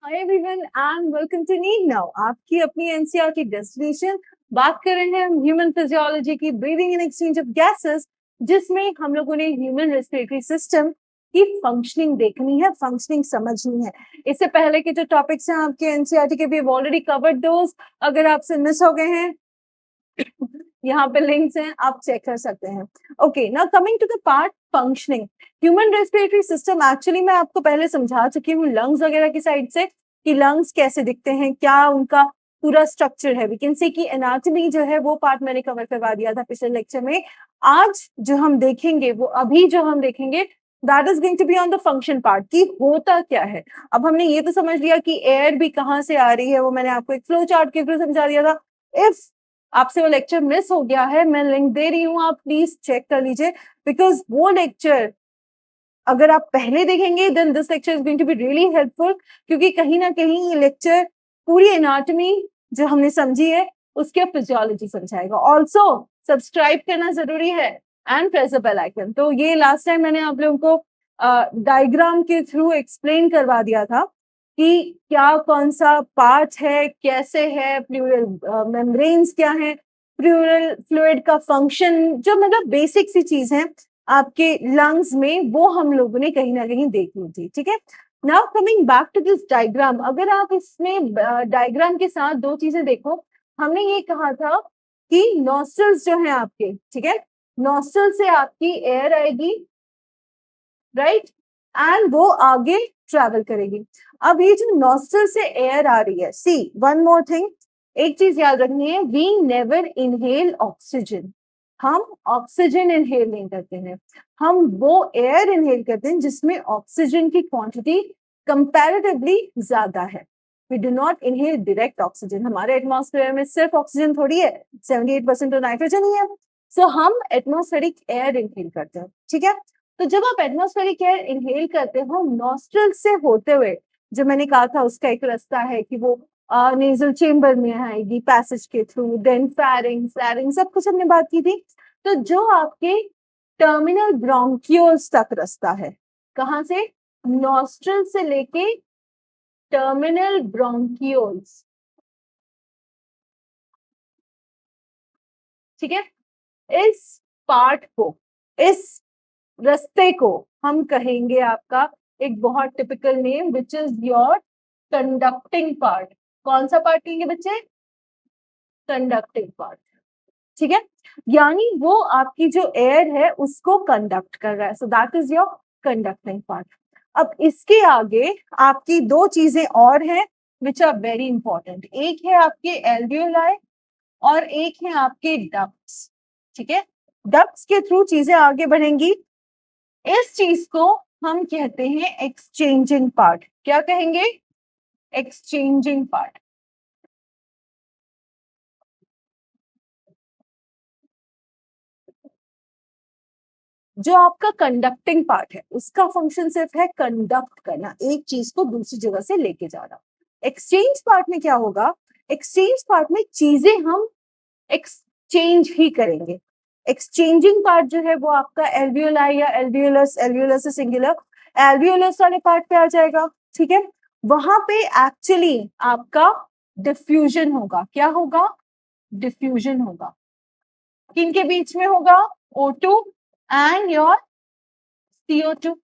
Hi everyone and welcome to need now, आपकी अपनी NCR की डेस्टिनेशन। बात कर रहे हैं हम ह्यूमन फिजियोलॉजी की, breathing and exchange of gases, जिसमें हम लोगों ने ह्यूमन रेस्पिरेटरी सिस्टम की फंक्शनिंग देखनी है, फंक्शनिंग समझनी है। इससे पहले के जो टॉपिक्स हैं आपके एनसीईआरटी के, वी हैव ऑलरेडी कवर्ड दोस। अगर आपसे मिस हो गए हैं यहाँ पे लिंक्स हैं, आप चेक कर सकते हैं। Okay, now coming to the part functioning. Human respiratory system actually मैं आपको पहले समझा चुकी हूँ लंग्स वगैरह की साइड से कि लंग्स कैसे दिखते हैं, क्या उनका पूरा स्ट्रक्चर है। वी कैन सी कि एनाटॉमी जो है वो पार्ट मैंने कवर करवा दिया था पिछले लेक्चर में। आज जो हम देखेंगे, वो अभी जो हम देखेंगे, that is going to be on the function part की होता क्या है। अब हमने ये तो समझ लिया कि एयर भी कहाँ से आ रही है, वो मैंने आपको एक फ्लो चार्ट के थ्रू समझा दिया था। इफ आपसे वो लेक्चर मिस हो गया है, मैं लिंक दे रही हूँ, आप प्लीज चेक कर लीजिए, बिकॉज वो लेक्चर अगर आप पहले देखेंगे then this lecture is going to be really helpful, क्योंकि कहीं ना कहीं ये लेक्चर पूरी एनाटॉमी जो हमने समझी है उसके फिजियोलॉजी समझाएगा। ऑल्सो सब्सक्राइब करना जरूरी है and press the bell icon. तो ये लास्ट टाइम मैंने आप लोगों को डायग्राम के थ्रू एक्सप्लेन करवा दिया था कि क्या कौन सा पार्ट है, कैसे है, प्लूरल मेम्ब्रेन्स क्या है, प्लूरल फ्लूइड का फंक्शन, जो मतलब बेसिक सी चीज है आपके लंग्स में, वो हम लोगों ने कहीं ना कहीं देख ली थी। ठीक है, now coming back to this diagram. अगर आप इसमें डायग्राम के साथ दो चीजें देखो, हमने ये कहा था कि नॉस्ट्रल्स जो है आपके, ठीक है, नॉस्ट्रल से आपकी एयर आएगी, राइट, एंड वो आगे ट्रेवल करेगी। अब ये जो नॉस्ट्रल से एयर आ रही है, सी वन मोर थिंग, एक चीज याद रखनी है, वी नेवर इनहेल ऑक्सीजन। हम ऑक्सीजन इनहेल नहीं करते हैं, हम वो एयर इनहेल करते हैं जिसमें ऑक्सीजन की क्वांटिटी कंपैरेटिवली ज्यादा है। We do not inhale direct oxygen. हमारे एटमॉस्फेयर में सिर्फ ऑक्सीजन थोड़ी है, 78% तो नाइट्रोजन ही है। सो हम एटमॉस्फेरिक एयर इनहेल करते हैं। ठीक है, तो जब आप एटमॉस्फेरिक एयर इनहेल करते हो नॉस्ट्रल से होते हुए, जो मैंने कहा था उसका एक रास्ता है कि वो नेजल चेम्बर में आएगी पैसेज के थ्रू, देन फेरिंग्स, लैरिंग्स, सब कुछ हमने बात की थी। तो जो आपके टर्मिनल ब्रोंकियोल्स तक रास्ता है, कहाँ से, नॉस्ट्रल से लेके टर्मिनल ब्रोंकियोल्स, ठीक है, इस पार्ट को, इस रास्ते को हम कहेंगे आपका एक बहुत typical name, which is your conducting part. कौन सा पार्ट कहेंगे बच्चे, कंडक्टिंग पार्ट। ठीक है, यानी वो आपकी जो एयर है उसको कंडक्ट कर रहा है, so that is your conducting part. अब इसके आगे आपकी दो चीजें और हैं विच आर वेरी इंपॉर्टेंट, एक है आपके एल्वियोलाई और एक है आपके डक्ट्स। ठीक है, डक्ट्स के थ्रू चीजें आगे बढ़ेंगी। इस चीज को हम कहते हैं एक्सचेंजिंग पार्ट। क्या कहेंगे, एक्सचेंजिंग पार्ट। जो आपका कंडक्टिंग पार्ट है उसका फंक्शन सिर्फ है कंडक्ट करना, एक चीज को दूसरी जगह से लेके जाना। एक्सचेंज पार्ट में क्या होगा, एक्सचेंज पार्ट में चीजें हम एक्सचेंज ही करेंगे। एक्सचेंजिंग पार्ट जो है वो आपका एल्वियोलाई या एल्वियोलस, एल्वियोलस सिंगुलर, एल्वियोलस वाले पार्ट पे आ जाएगा। ठीक है, वहां पे एक्चुअली आपका डिफ्यूजन होगा। क्या होगा, डिफ्यूजन होगा। किनके बीच में होगा, O2 एंड योर CO2।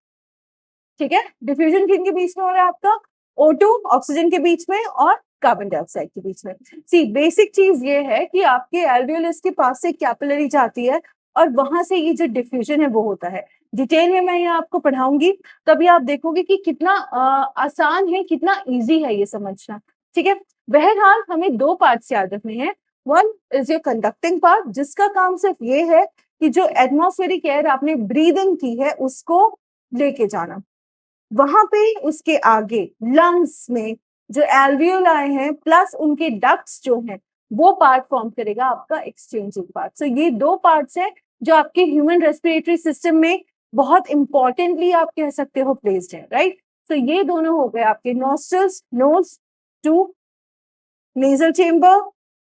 ठीक है, डिफ्यूजन किनके बीच में हो रहा है आपका, O2 ऑक्सीजन के बीच में और कार्बन डाइऑक्साइड के बीच में। सी बेसिक चीज ये है कि आपके एल्वियोलस के पास से कैपिलरी जाती है और वहां से ये जो डिफ्यूजन है वो होता है। डिटेल में मैं ये आपको पढ़ाऊंगी, तभी आप देखोगे कि कितना आसान है, कितना इजी है ये समझना। ठीक है, बहरहाल हमें दो पार्ट्स याद रखने हैं। One is your conducting part, जिसका काम सिर्फ ये है कि जो एटमॉस्फेरिक एयर आपने ब्रीदिंग की है उसको लेके जाना। वहां पे उसके आगे लंग्स में जो एल्वियोलाई हैं प्लस उनके डक्ट्स जो हैं, वो पार्ट फॉर्म करेगा आपका एक्सचेंजिंग पार्ट। सो ये दो पार्ट्स हैं जो आपके ह्यूमन रेस्पिरेटरी सिस्टम में बहुत इंपॉर्टेंटली आप कह सकते हो प्लेस्ड है, राइट। तो ये दोनों हो गए आपके nostrils, nose to nasal chamber,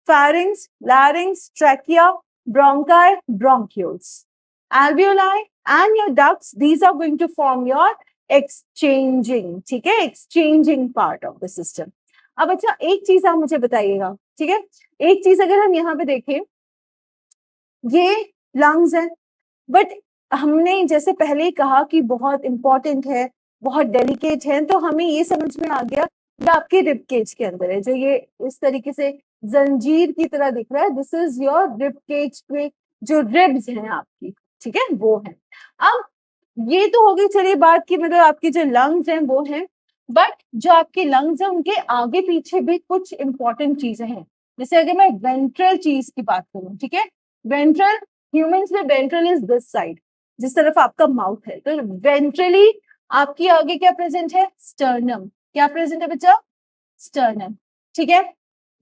pharynx, larynx, trachea, bronchi, bronchioles, alveoli, and your ducts. These are going to form your exchanging, ठीक है, exchanging part of the system. अब अच्छा एक चीज आप मुझे बताइएगा, ठीक है, एक चीज अगर हम यहाँ पे देखें, ये लंग्स है, बट हमने जैसे पहले ही कहा कि बहुत इंपॉर्टेंट है, बहुत डेलिकेट है, तो हमें ये समझ में आ गया ये आपके रिब केज के अंदर है, जो ये इस तरीके से जंजीर की तरह दिख रहा है, this is your rib cage में जो रिब्स हैं आपकी, ठीक है, वो है। अब ये तो हो गई चलिए बात की, मतलब आपकी जो लंग्स हैं वो हैं, बट जो आपके लंग्स हैं उनके आगे पीछे भी कुछ इंपॉर्टेंट चीजें हैं। जैसे अगर मैं वेंट्रल चीज की बात करूं, ठीक है, वेंट्रल, ह्यूमंस में वेंट्रल इज दिस साइड, जिस तरफ आपका माउथ है, तो वेंट्रली आपकी आगे क्या प्रेजेंट है, स्टर्नम, क्या प्रेजेंट है बच्चा, स्टर्नम, ठीक है।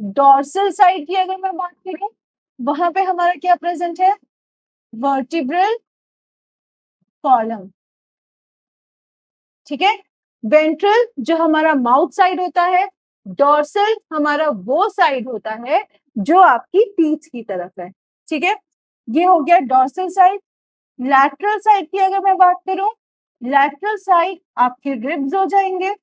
डॉर्सल साइड की अगर मैं बात करूं, वहां पे हमारा क्या प्रेजेंट है, वर्टिब्रल कॉलम, ठीक है। वेंट्रल जो हमारा माउथ साइड होता है, डॉर्सल हमारा वो साइड होता है जो आपकी पीठ की तरफ है, ठीक है, ये हो गया डॉर्सल साइड। लैटरल साइड की अगर मैं बात करूं, लैटरल साइड आपके रिब्स हो जाएंगे,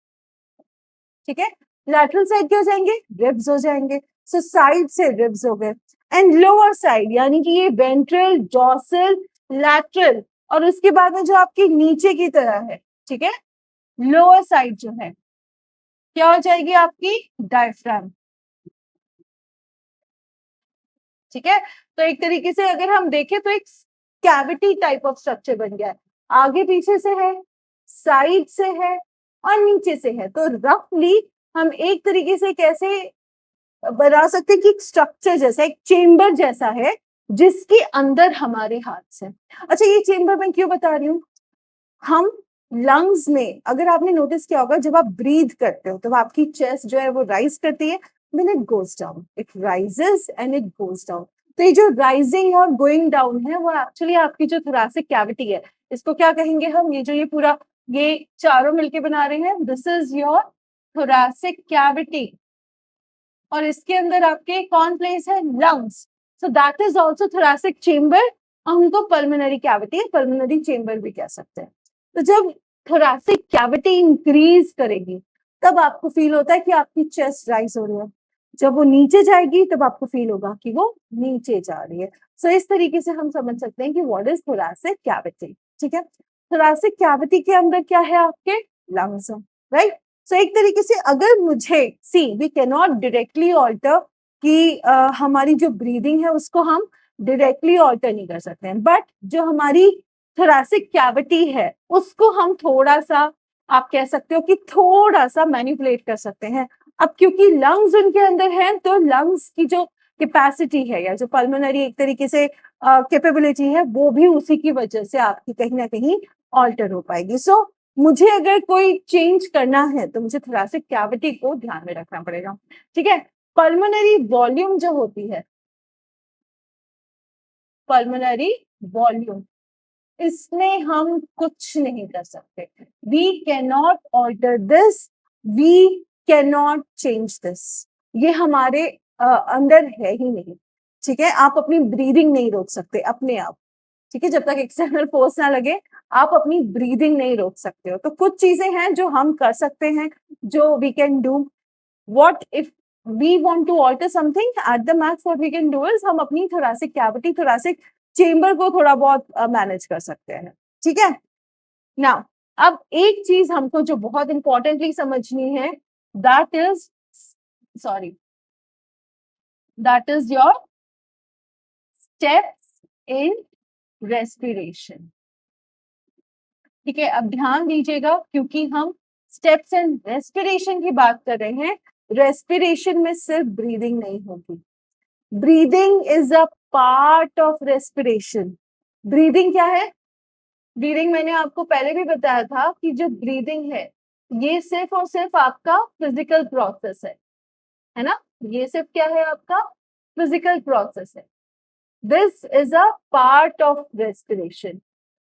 ठीक है, लैटरल साइड क्या हो जाएंगे, रिब्स हो जाएंगे, सो साइड से रिब्स हो गए। एंड लोअर साइड यानी कि ये वेंट्रल, डॉर्सल, लैटरल, और उसके बाद में जो आपकी नीचे की तरह है, ठीक है, लोअर साइड जो है क्या हो जाएगी आपकी, डायफ्राम, ठीक है। तो एक तरीके से अगर हम देखें तो एक कैविटी टाइप ऑफ स्ट्रक्चर बन गया है, आगे पीछे से है, साइड से है और नीचे से है, तो रफली हम एक तरीके से कैसे बना सकते हैं कि एक स्ट्रक्चर जैसा, एक चेम्बर जैसा है जिसके अंदर हमारे हाथ है। अच्छा ये चेम्बर मैं क्यों बता रही हूँ, हम लंग्स में अगर आपने नोटिस किया होगा जब आप ब्रीथ करते हो तो आपकी चेस्ट जो है वो राइज करती है, then it goes down, it rises and it goes down. तो ये जो राइजिंग और गोइंग डाउन है वो एक्चुअली आपकी जो थोरैसिक कैविटी है, इसको क्या कहेंगे हम, ये जो ये पूरा ये चारों मिलके बना रहे हैं, this is your thoracic cavity, और इसके अंदर आपके कौन प्लेस है, lungs, so that is also thoracic chamber, हम उनको पल्मोनरी कैविटी, पल्मोनरी चेम्बर भी कह सकते हैं। तो जब थोरैसिक कैविटी इंक्रीज करेगी तब आपको फील होता है कि आपकी चेस्ट राइज हो रही है, जब वो नीचे जाएगी तब आपको फील होगा कि वो नीचे जा रही है। सो इस तरीके से हम समझ सकते हैं कि व्हाट इज थोरैसिक कैविटी, ठीक है। थोरैसिक कैविटी के अंदर क्या है, आपके लंग्स, राइट। सो एक तरीके से अगर मुझे see we can not directly alter कि हमारी जो ब्रीदिंग है उसको हम डायरेक्टली ऑल्टर नहीं कर सकते हैं, बट जो हमारी थोरैसिक कैविटी है उसको हम थोड़ा सा, आप कह सकते हो कि थोड़ा सा मैनिपुलेट कर सकते हैं। अब क्योंकि लंग्स उनके अंदर हैं तो लंग्स की जो कैपेसिटी है या जो पल्मोनरी एक तरीके से कैपेबिलिटी है वो भी उसी की वजह से आपकी कहीं ना कहीं ऑल्टर हो पाएगी। सो मुझे अगर कोई चेंज करना है तो मुझे थोरैसिक कैविटी को ध्यान में रखना पड़ेगा, ठीक है। पल्मोनरी वॉल्यूम जो होती है, पल्मोनरी वॉल्यूम, इसमें हम कुछ नहीं कर सकते, we can not alter this, we can not change this, ये हमारे अंदर है ही नहीं, ठीक है। आप अपनी ब्रीदिंग नहीं रोक सकते अपने आप, ठीक है, जब तक एक्सटर्नल फोर्स ना लगे आप अपनी ब्रीदिंग नहीं रोक सकते हो। तो कुछ चीजें हैं जो हम कर सकते हैं, जो we can do, what if we want to alter something at the max, what we can do is हम अपनी थोरैसिक कैविटी, थोरैसिक चेम्बर को थोड़ा बहुत मैनेज कर सकते हैं, ठीक है। नाउ अब एक चीज हमको जो बहुत इंपॉर्टेंटली समझनी है, that is sorry that is your steps in respiration, ठीक है। अब ध्यान दीजिएगा क्योंकि हम स्टेप्स इन रेस्पिरेशन की बात कर रहे हैं, रेस्पिरेशन में सिर्फ ब्रीदिंग नहीं होगी, breathing is a part of respiration. Breathing क्या है, ब्रीदिंग मैंने आपको पहले भी बताया था कि जो ब्रीदिंग है ये सिर्फ और सिर्फ आपका फिजिकल प्रोसेस है ना, ये सिर्फ क्या है, आपका फिजिकल प्रोसेस है। This is a part of respiration,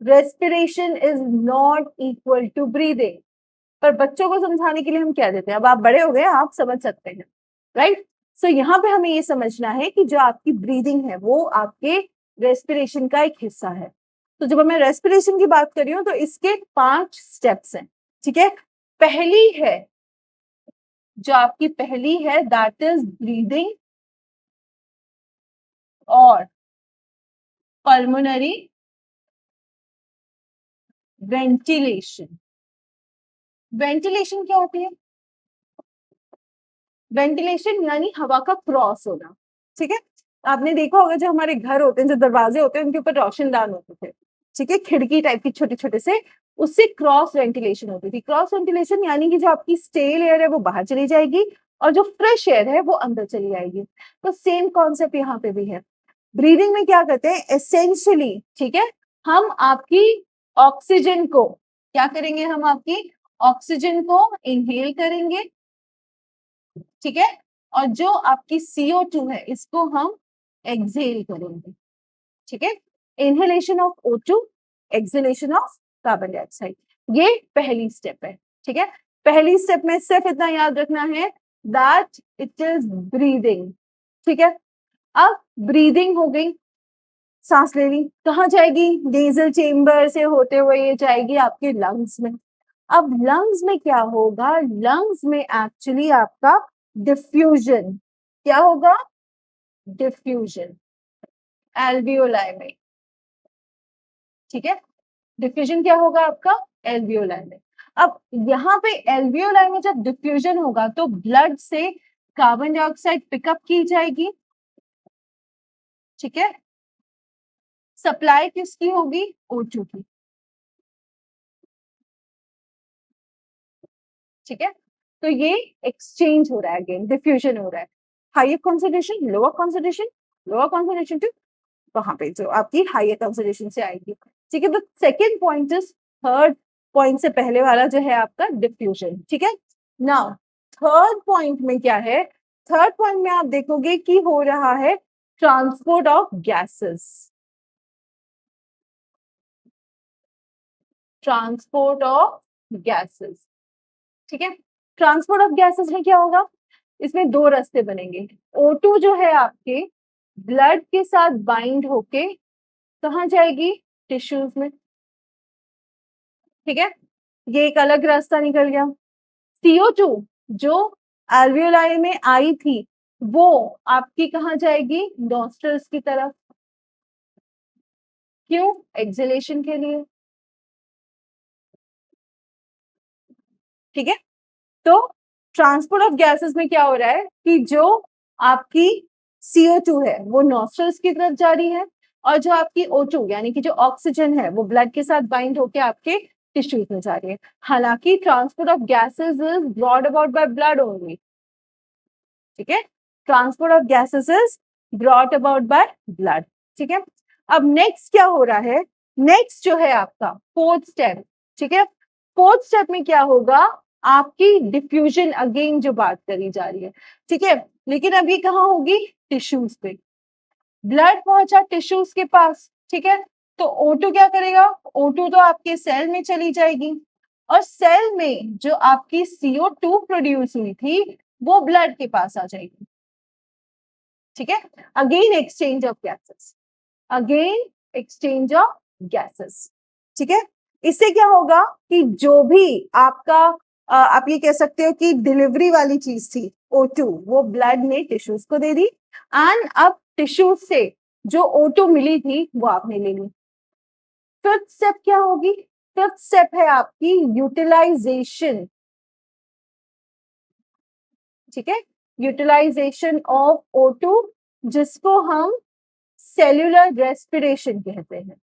respiration is not equal to breathing. पर बच्चों को समझाने के लिए हम क्या देते हैं, अब आप बड़े हो गए आप समझ सकते हैं, राइट। सो यहाँ पे हमें ये समझना है कि जो आपकी ब्रीदिंग है वो आपके रेस्पिरेशन का एक हिस्सा है। तो जब मैं रेस्पिरेशन की बात कर रही हूँ तो इसके 5 स्टेप्स हैं, ठीक है। पहली है, जो आपकी पहली है दैट इज ब्रीदिंग और पल्मोनरी वेंटिलेशन। वेंटिलेशन क्या होती है? वेंटिलेशन यानी हवा का क्रॉस होना। ठीक है, आपने देखा होगा जो हमारे घर होते हैं, जो दरवाजे होते हैं, उनके ऊपर रोशनदान होते थे, ठीक है, खिड़की टाइप की छोटे छोटे से, उससे क्रॉस वेंटिलेशन होती थी। क्रॉस वेंटिलेशन यानी कि जो आपकी स्टेल एयर है वो बाहर चली जाएगी और जो फ्रेश एयर है वो अंदर चली आएगी। तो सेम कॉन्सेप्ट यहाँ पे भी है। ब्रीदिंग में क्या करते हैं एसेंशियली, ठीक है, हम आपकी ऑक्सीजन को क्या करेंगे, हम आपकी ऑक्सीजन को इनहेल करेंगे, ठीक है, और जो आपकी CO2 है इसको हम एक्सहेल करेंगे। ठीक है, inhalation of O2, exhalation of carbon dioxide, ये पहली स्टेप है। ठीक है, पहली स्टेप में सिर्फ इतना याद रखना है दैट इट इज ब्रीदिंग। ठीक है, अब ब्रीदिंग हो गई, सांस ले ली, कहाँ जाएगी, नेजल चेम्बर से होते हुए ये जाएगी आपके लंग्स में। अब लंग्स में क्या होगा, लंग्स में एक्चुअली आपका डिफ्यूजन, क्या होगा, डिफ्यूजन एल्वियोलाई में। ठीक है, डिफ्यूजन क्या होगा आपका, एल्वियोलाई में। अब यहाँ पे एल्वियोलाई में जब डिफ्यूजन होगा तो ब्लड से कार्बन डाइऑक्साइड पिकअप की जाएगी। ठीक है, सप्लाई किसकी होगी, O2 की। ठीक है, तो ये एक्सचेंज हो रहा है, अगेन डिफ्यूजन हो रहा है, higher concentration lower concentration, lower concentration to वहां पे जो आपकी हायर कॉन्सेंट्रेशन से आएगी। ठीक है, तो second point is, third point से पहले वाला जो है आपका डिफ्यूजन। ठीक है, नाउ थर्ड पॉइंट में क्या है, थर्ड पॉइंट में आप देखोगे कि हो रहा है transport of gases, transport of gases. ठीक है, ट्रांसपोर्ट ऑफ गैसेस में क्या होगा, इसमें दो रास्ते बनेंगे। O2 जो है आपके ब्लड के साथ बाइंड होके कहाँ जाएगी, टिश्यूज में। ठीक है, ये एक अलग रास्ता निकल गया। CO2 जो एल्वियोलाई में आई थी वो आपकी कहाँ जाएगी, नॉस्ट्रल्स की तरफ। क्यों, एक्सहेलेशन के लिए। ठीक है, तो ट्रांसपोर्ट ऑफ गैसेस में क्या हो रहा है कि जो आपकी CO2 है वो नॉस्ट्रल्स की तरफ जा रही है और जो आपकी O2 यानी कि जो ऑक्सीजन है वो ब्लड के साथ बाइंड होकर आपके टिश्यूज में जा रही है। हालांकि transport of gases is brought about by blood only. ठीक है, transport of gases is brought about by blood. ठीक है, अब नेक्स्ट क्या हो रहा है, नेक्स्ट जो है आपका फोर्थ स्टेप। ठीक है, फोर्थ स्टेप में क्या होगा, आपकी डिफ्यूजन अगेन जो बात करी जा रही है। ठीक है, लेकिन अभी कहाँ होगी, टिश्यूज पे, ब्लड पहुंचा टिश्यूज के पास। ठीक है, तो O2 क्या करेगा, O2 तो आपके सेल में चली जाएगी और सेल में जो आपकी CO2 प्रोड्यूस हुई थी वो ब्लड के पास आ जाएगी। ठीक है, again exchange of gases, again exchange of gases. ठीक है, इससे क्या होगा कि जो भी आपका आप ये कह सकते हो कि डिलीवरी वाली चीज थी O2 वो ब्लड ने टिश्यूज को दे दी एंड अब टिश्यूज से जो O2 मिली थी वो आपने ले ली। फिफ्थ स्टेप क्या होगी, फिफ्थ स्टेप है आपकी यूटिलाइजेशन। ठीक है, यूटिलाइजेशन ऑफ O2 जिसको हम सेल्यूलर रेस्पिरेशन कहते हैं।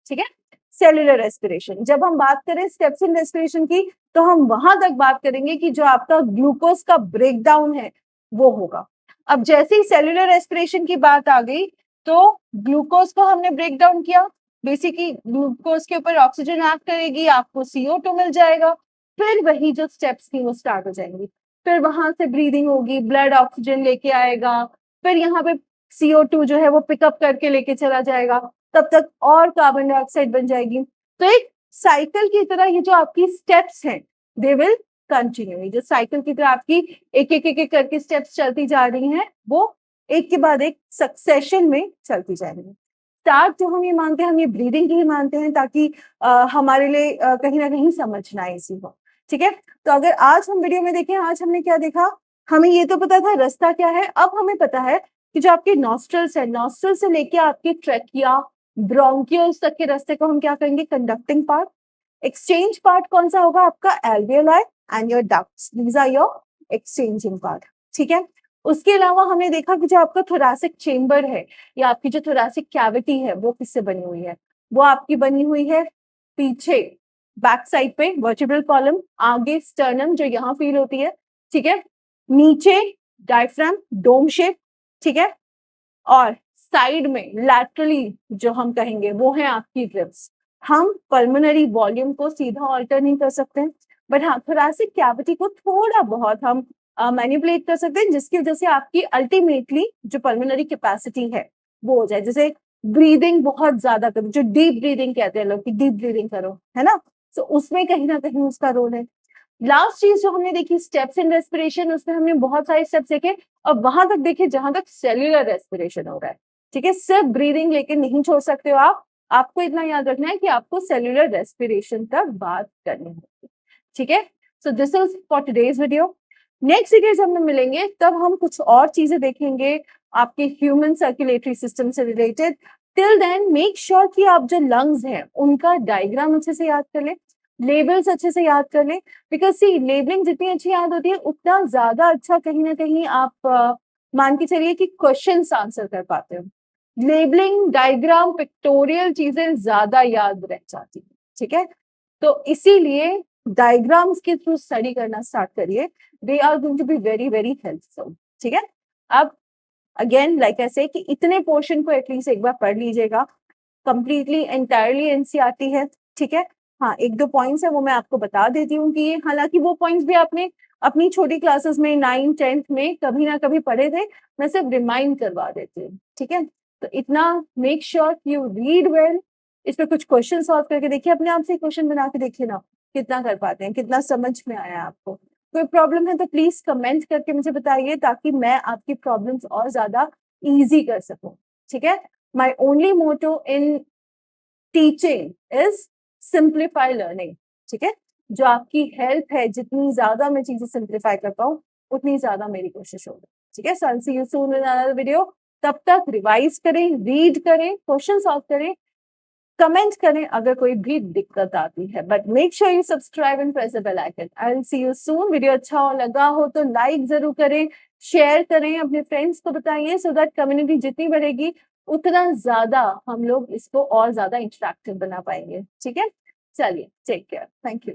ठीक है, सेल्यूलर रेस्पिरेशन। जब हम बात करें स्टेप्स इन रेस्पिरेशन की तो हम वहां तक बात करेंगे कि जो आपका ग्लूकोज का ब्रेकडाउन है वो होगा। अब जैसे ही सेल्यूलर रेस्पिरेशन की बात आ गई तो ग्लूकोज को हमने ब्रेक डाउन किया, बेसिकली ग्लूकोज के ऊपर ऑक्सीजन एक्ट करेगी, आपको CO2 मिल जाएगा, फिर वही जो स्टेप्स थी वो स्टार्ट हो जाएंगी। फिर वहां से ब्रीदिंग होगी, ब्लड ऑक्सीजन लेके आएगा, फिर यहाँ पे CO2 जो है वो पिकअप करके लेके चला जाएगा, तब तक और कार्बन डाइऑक्साइड बन जाएगी। तो एक साइकिल की तरह ये जो आपकी स्टेप्स हैं दे विल कंटिन्यू, जो साइकिल की तरह आपकी एक करके स्टेप्स चलती जा रही हैं वो एक के बाद एक सक्सेशन में चलती जा रही है। स्टार्ट जो हम ये मानते हैं, हम ये ब्रीदिंग की ही मानते हैं, ताकि हमारे लिए कहीं ना कहीं समझ ना आए इसी को। ठीक है, तो अगर आज हम वीडियो में देखें, आज हमने क्या देखा, हमें ये तो पता था रास्ता क्या है, अब हमें पता है कि जो आपके नॉस्ट्रल्स है, नॉस्ट्रल से लेके आपके ट्रेकिया, ब्रोंकियल्स तक के रास्ते को हम क्या कहेंगे, कंडक्टिंग पार्ट। एक्सचेंज पार्ट कौन सा होगा आपका, alveoli and your ducts, these are your exchanging part. ठीक है, उसके अलावा हमने देखा कि जो आपका थोरैसिक चेम्बर है या आपकी जो थोरैसिक कैविटी है वो किससे बनी हुई है, वो आपकी बनी हुई है पीछे बैक साइड पे वर्टिब्रल कॉलम, आगे स्टर्नम जो यहाँ फील होती है, ठीक है, नीचे डायफ्राम डोम शेप, ठीक है, और साइड में लैटरली जो हम कहेंगे वो है आपकी रिब्स। हम पल्मोनरी वॉल्यूम को सीधा ऑल्टर नहीं कर सकते, बट हाँ थोरैसिक कैविटी को थोड़ा बहुत हम मैनिपुलेट कर सकते हैं, जिसकी वजह से आपकी अल्टीमेटली जो पल्मोनरी कैपेसिटी है वो हो जाए। जैसे ब्रीदिंग बहुत ज्यादा करो, जो डीप ब्रीदिंग कहते हैं लोग कि डीप ब्रीदिंग करो, है ना, तो उसमें कहीं ना कहीं उसका रोल है। लास्ट चीज जो हमने देखी स्टेप्स इन रेस्पिरेशन, उसमें हमने बहुत सारे स्टेप्स देखे और वहां तक देखे जहां तक सेल्यूलर रेस्पिरेशन हो रहा है। ठीक है, सिर्फ ब्रीदिंग लेके नहीं छोड़ सकते हो आप, आपको इतना याद रखना है कि आपको सेल्यूलर रेस्पिरेशन तक बात करनी होगी। ठीक है, so this is for today's video. Next video जब हम मिलेंगे तब हम कुछ और चीजें देखेंगे आपके ह्यूमन सर्कुलेटरी सिस्टम से related. Till then make sure कि आप जो लंग्स हैं उनका डायग्राम अच्छे से याद कर लें, लेबल्स अच्छे से याद कर लें, बिकॉज सी लेबलिंग जितनी अच्छी याद होती है उतना ज्यादा अच्छा कहीं ना कहीं आप मान के चलिए कि क्वेश्चंस आंसर कर पाते हो। लेबलिंग, डायग्राम, पिक्टोरियल चीजें ज्यादा याद रह जाती है। ठीक है, तो इसीलिए डायग्राम्स के थ्रू स्टडी करना स्टार्ट करिए, they are going to be very very helpful. ठीक है, अब अगेन लाइक ऐसे कि इतने पोर्शन को एटलीस्ट एक बार पढ़ लीजिएगा, कंप्लीटली एंटायरली एनसीईआरटी है। ठीक है, हाँ एक दो पॉइंट्स है वो मैं आपको बता देती हूँ कि ये, हालांकि वो पॉइंट्स भी आपने अपनी छोटी क्लासेस में 9th 10th में कभी ना कभी पढ़े थे, मैं सिर्फ रिमाइंड करवा देती हूँ। ठीक है, तो इतना make sure you read well, इस पे कुछ क्वेश्चन सॉल्व करके देखिए, अपने आप से क्वेश्चन बना के देखिए ना कितना कर पाते हैं, कितना समझ में आया आपको। कोई प्रॉब्लम है तो प्लीज कमेंट करके मुझे बताइए, ताकि मैं आपकी प्रॉब्लम्स और ज्यादा इजी कर सकूं। ठीक है, my only motto in teaching is simplify learning। ठीक है, जो आपकी हेल्प है, जितनी ज्यादा मैं चीजें सिंप्लीफाई कर पाऊँ उतनी ज्यादा मेरी कोशिश होगी। ठीक है, so I'll see you soon in another video। तब तक रिवाइज करें, रीड करें, क्वेश्चन सॉल्व करें, कमेंट करें अगर कोई भी दिक्कत आती है, but make sure you subscribe and press the bell icon. I will see you soon. Video अच्छा हो लगा हो तो लाइक जरूर करें, शेयर करें, अपने फ्रेंड्स को बताइए, सो दैट कम्युनिटी जितनी बढ़ेगी उतना ज्यादा हम लोग इसको और ज्यादा इंटरेक्टिव बना पाएंगे। ठीक है, चलिए टेक केयर, थैंक यू।